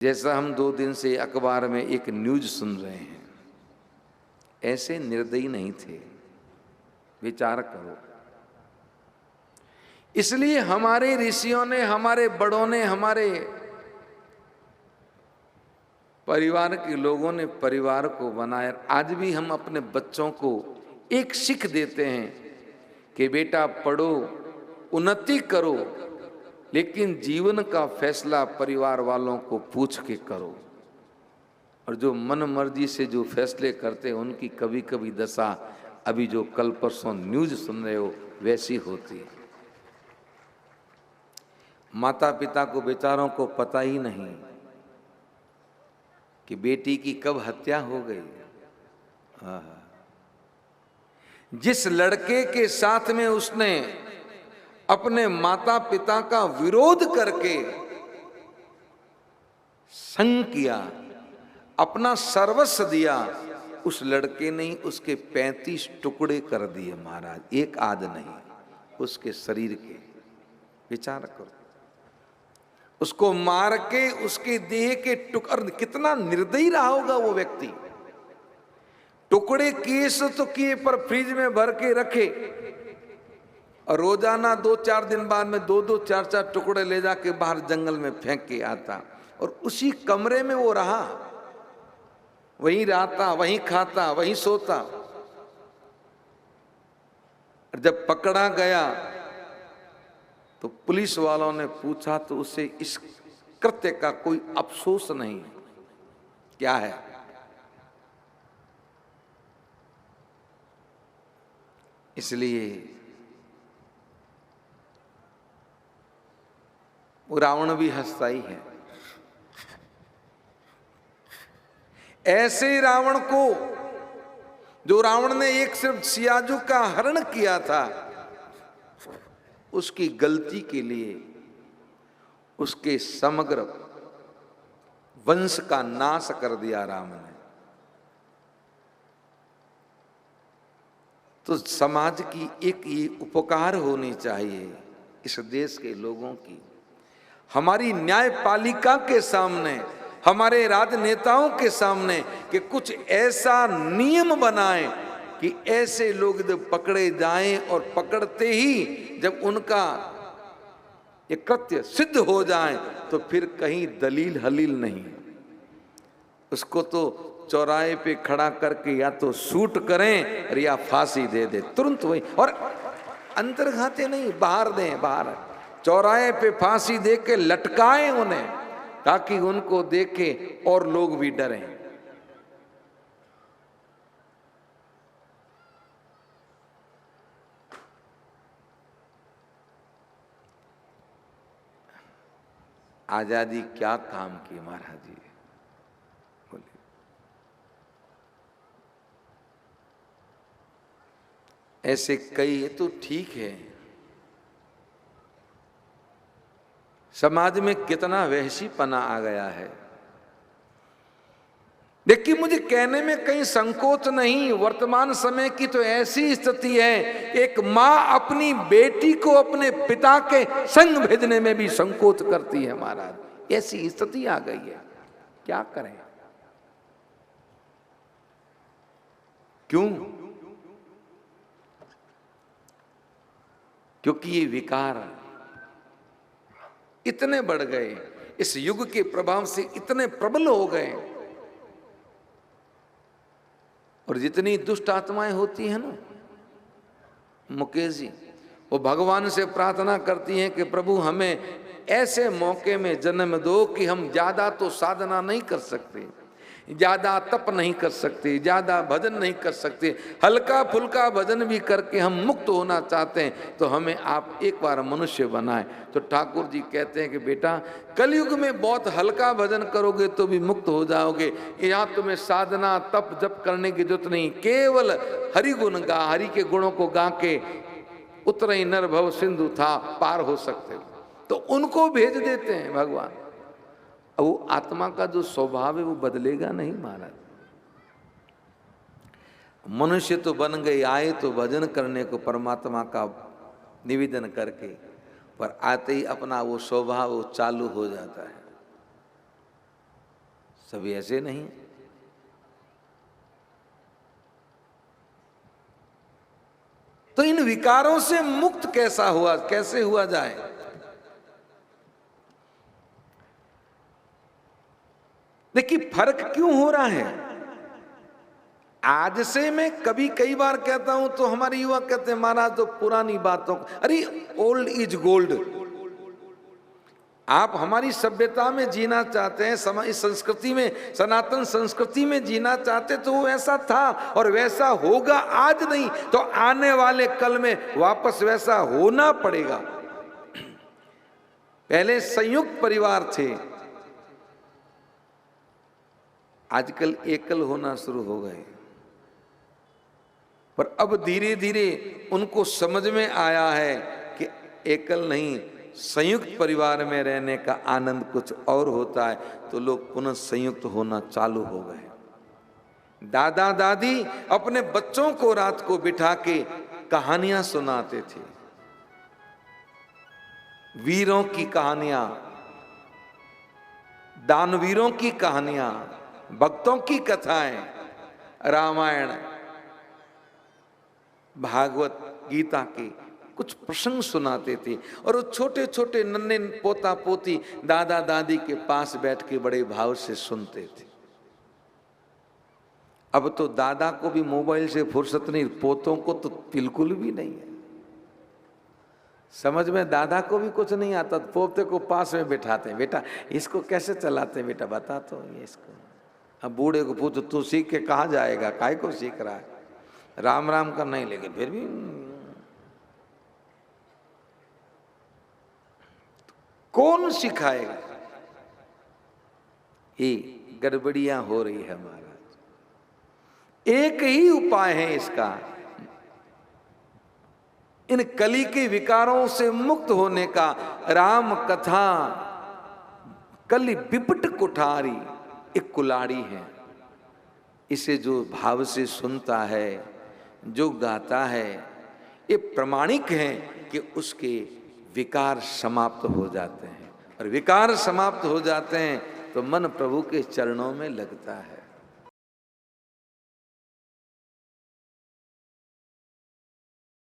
जैसा हम 2 दिन से अखबार में एक न्यूज सुन रहे हैं, ऐसे निर्दयी नहीं थे, विचार करो। इसलिए हमारे ऋषियों ने, हमारे बड़ों ने, हमारे परिवार के लोगों ने परिवार को बनाया। आज भी हम अपने बच्चों को एक सीख देते हैं कि बेटा पढ़ो, उन्नति करो, लेकिन जीवन का फैसला परिवार वालों को पूछ के करो। और जो मन मर्जी से जो फैसले करते हैं उनकी कभी कभी दशा अभी जो कल परसों न्यूज सुन रहे हो वैसी होती है। माता पिता को बेचारों को पता ही नहीं कि बेटी की कब हत्या हो गई। जिस लड़के के साथ में उसने अपने माता पिता का विरोध करके संग किया, अपना सर्वस्व दिया, उस लड़के ने उसके 35 टुकड़े कर दिए महाराज, एक आध नहीं, उसके शरीर के। विचार करो, उसको मार के उसके देह के टुकड़े, कितना निर्दयी रहा होगा वो व्यक्ति। टुकड़े किए सो तो किए, पर फ्रिज में भर के रखे और रोजाना 2-4 दिन बाद में 2-2, 4-4 टुकड़े ले जाके बाहर जंगल में फेंक के आता। और उसी कमरे में वो रहा, वहीं रहता, वहीं खाता, वहीं सोता। जब पकड़ा गया तो पुलिस वालों ने पूछा तो उसे इस कृत्य का कोई अफसोस नहीं। क्या है? इसलिए वो रावण भी हंसता ही है। ऐसे रावण को, जो रावण ने एक सिर्फ सियाजू का हरण किया था, उसकी गलती के लिए उसके समग्र वंश का नाश कर दिया राम ने। तो समाज की एक ये उपकार होनी चाहिए इस देश के लोगों की, हमारी न्यायपालिका के सामने, हमारे राजनेताओं के सामने, कि कुछ ऐसा नियम बनाएं कि ऐसे लोग जब पकड़े जाएं और पकड़ते ही जब उनका ये कृत्य सिद्ध हो जाए तो फिर कहीं दलील हलील नहीं, उसको तो चौराहे पे खड़ा करके या तो शूट करें और या फांसी दे दे तुरंत वही। और अंतर्घाते नहीं, बाहर दें, बाहर चौराहे पे फांसी दे के लटकाएं उन्हें, ताकि उनको देखे और लोग भी डरें। आजादी क्या काम की महाराज जी, बोलिए। ऐसे कई तो ठीक है, समाज में कितना वहशीपना आ गया है। देखिए, मुझे कहने में कहीं संकोच नहीं, वर्तमान समय की तो ऐसी स्थिति है, एक मां अपनी बेटी को अपने पिता के संग भेजने में भी संकोच करती है महाराज। ऐसी स्थिति आ गई है, क्या करें? क्यों? क्योंकि ये विकार इतने बढ़ गए, इस युग के प्रभाव से इतने प्रबल हो गए। और जितनी दुष्ट आत्माएं होती हैं ना मुकेश जी, वो भगवान से प्रार्थना करती हैं कि प्रभु हमें ऐसे मौके में जन्म दो कि हम ज्यादा तो साधना नहीं कर सकते, ज्यादा तप नहीं कर सकते, ज्यादा भजन नहीं कर सकते, हल्का फुल्का भजन भी करके हम मुक्त होना चाहते हैं, तो हमें आप एक बार मनुष्य बनाएं। तो ठाकुर जी कहते हैं कि बेटा, कलयुग में बहुत हल्का भजन करोगे तो भी मुक्त हो जाओगे। यहाँ तुम्हें साधना तप जप करने की जरूरत नहीं, केवल हरि गुण गा, हरि के गुणों को गा के उतर ही नर भव सिंधु था पार हो सकते हो। तो उनको भेज देते हैं भगवान। वो आत्मा का जो स्वभाव है वो बदलेगा नहीं महाराज। मनुष्य तो बन गए, आए तो भजन करने को परमात्मा का निवेदन करके, पर आते ही अपना वो स्वभाव वो चालू हो जाता है। सभी ऐसे नहीं। तो इन विकारों से मुक्त कैसे हुआ जाए? देखिए फर्क क्यों हो रहा है। आज से मैं कई बार कहता हूं तो हमारे युवा कहते हैं महाराज तो पुरानी बातों, अरे ओल्ड इज गोल्ड। आप हमारी सभ्यता में जीना चाहते हैं, इस संस्कृति में, सनातन संस्कृति में जीना चाहते तो वो ऐसा था और वैसा होगा, आज नहीं तो आने वाले कल में वापस वैसा होना पड़ेगा। पहले संयुक्त परिवार थे, आजकल एकल होना शुरू हो गए। पर अब धीरे धीरे उनको समझ में आया है कि एकल नहीं, संयुक्त परिवार में रहने का आनंद कुछ और होता है, तो लोग पुनः संयुक्त होना चालू हो गए। दादा दादी अपने बच्चों को रात को बिठा के कहानियां सुनाते थे, वीरों की कहानियां, दानवीरों की कहानियां, भक्तों की कथाएं, रामायण, भागवत गीता के कुछ प्रसंग सुनाते थे। और वो छोटे छोटे नन्हे पोता पोती दादा दादी के पास बैठ के बड़े भाव से सुनते थे। अब तो दादा को भी मोबाइल से फुर्सत नहीं, पोतों को तो बिल्कुल भी नहीं है। समझ में दादा को भी कुछ नहीं आता, पोते को पास में बिठाते हैं, बेटा इसको कैसे चलाते हैं, बेटा बता तो ये इसको। अब बूढ़े को पूछो तू सीख के कहाँ जाएगा, काय को सीख रहा है, राम राम का नहीं, लेकिन फिर भी कौन सिखाएगा। ये गड़बड़ियां हो रही है महाराज। एक ही उपाय है इसका, इन कली के विकारों से मुक्त होने का। राम कथा कली बिपट कुठारी, एक कुलाड़ी है, इसे जो भाव से सुनता है, जो गाता है, ये प्रमाणिक है कि उसके विकार समाप्त हो जाते हैं। और विकार समाप्त हो जाते हैं तो मन प्रभु के चरणों में लगता है।